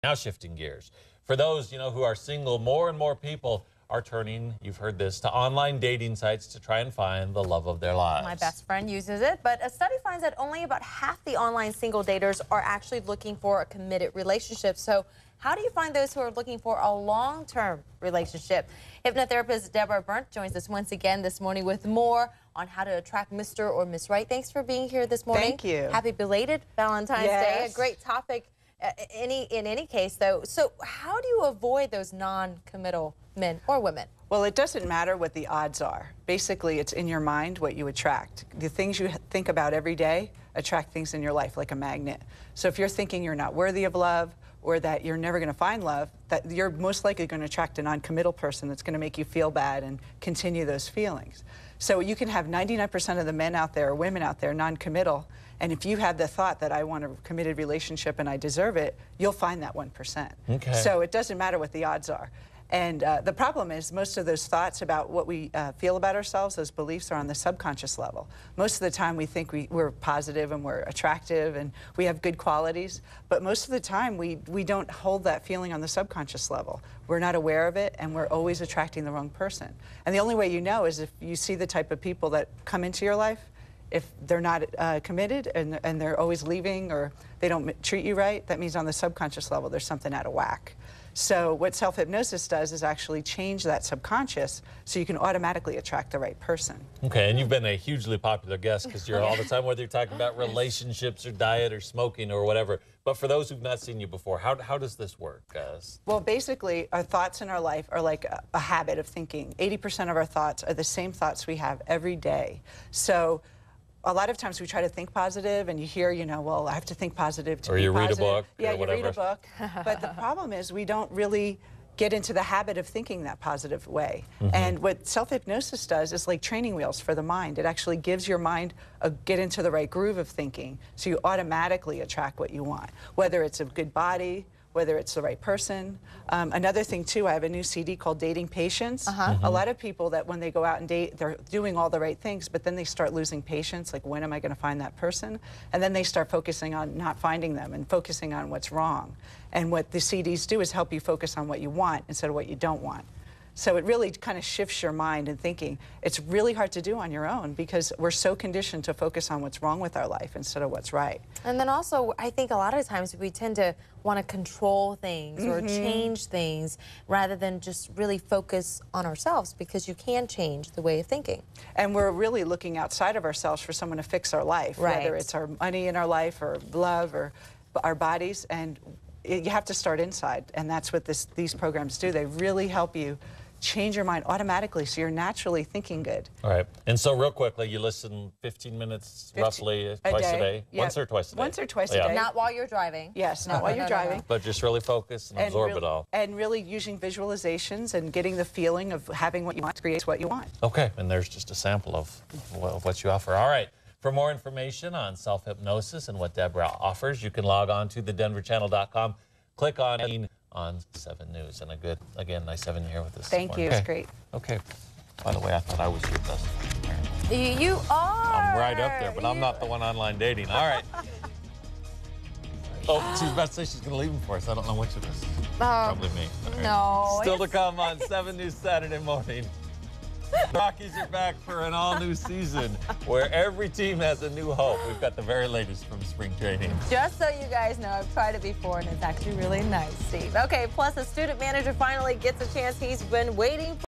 Now shifting gears. For those, who are single, more and more people are turning, you've heard this, to online dating sites to try and find the love of their lives. My best friend uses it, but a study finds that only about half the online single daters are actually looking for a committed relationship. So how do you find those who are looking for a long-term relationship? Hypnotherapist Debra Berndt joins us once again this morning with more on how to attract Mr. or Miss Right. Thanks for being here this morning. Thank you. Happy belated Valentine's Day. A great topic in any case, though. So how do you avoid those non-committal men or women? Well, it doesn't matter what the odds are. Basically, it's in your mind what you attract. The things you think about every day attract things in your life like a magnet. So if you're thinking you're not worthy of love or that you're never going to find love, that you're most likely going to attract a non-committal person that's going to make you feel bad and continue those feelings. So you can have 99% of the men out there or women out there non-committal, and if you have the thought that I want a committed relationship and I deserve it, you'll find that 1%. Okay. So it doesn't matter what the odds are. And the problem is most of those thoughts about what we feel about ourselves, those beliefs, are on the subconscious level. Most of the time we think we're positive and we're attractive and we have good qualities, but most of the time we don't hold that feeling on the subconscious level. We're not aware of it and we're always attracting the wrong person. And the only way you know is if you see the type of people that come into your life. If they're not committed and they're always leaving or they don't treat you right, that means on the subconscious level there's something out of whack. So what self-hypnosis does is actually change that subconscious so you can automatically attract the right person. Okay, and you've been a hugely popular guest because you're all the time, whether you're talking about relationships or diet or smoking or whatever. But for those who've not seen you before, how does this work, guys? Well, basically, our thoughts in our life are like a habit of thinking. 80% of our thoughts are the same thoughts we have every day. So a lot of times we try to think positive and you hear, well, I have to think positive to be positive. Or you read a book. Yeah, or whatever. You read a book. But the problem is we don't really get into the habit of thinking that positive way. And what self-hypnosis does is like training wheels for the mind. It actually gives your mind a get into the right groove of thinking so you automatically attract what you want, whether it's a good body, whether it's the right person. Another thing, too, I have a new CD called Dating Patience. A lot of people that when they go out and date, they're doing all the right things, but then they start losing patience, like when am I going to find that person? And then they start focusing on not finding them and focusing on what's wrong. And what the CDs do is help you focus on what you want instead of what you don't want. So it really kind of shifts your mind and thinking. It's really hard to do on your own because we're so conditioned to focus on what's wrong with our life instead of what's right. And then also, I think a lot of times we tend to want to control things or change things rather than just really focus on ourselves because you can change the way of thinking. And we're really looking outside of ourselves for someone to fix our life, whether it's our money in our life or love or our bodies. And you have to start inside, and that's what these programs do. They really help you change your mind automatically so you're naturally thinking good. All right. And so real quickly, you listen 15 minutes roughly twice a day? Yep. Once or twice a day? Once or twice a day. Not while you're driving. Yes, not while you're driving. But just really focus and absorb it all. And really using visualizations and getting the feeling of having what you want creates what you want. Okay, and there's just a sample of what you offer. All right. For more information on self-hypnosis and what Debra offers, you can log on to thedenverchannel.com. Click on 7 News. And again, nice having you here with us. Thank you. It's great. Okay. By the way, I thought I was your best friend. You are. I'm right up there, but I'm not the one online dating. All right. Oh, she's about to say she's going to leave him for us. I don't know which of us. Probably me. Right. No. Still to come on 7 News Saturday morning. Rockies are back for an all-new season where every team has a new hope. We've got the very latest from spring training. Just so you guys know, I've tried it before, and it's actually really nice, Steve. Okay, plus a student manager finally gets a chance he's been waiting for.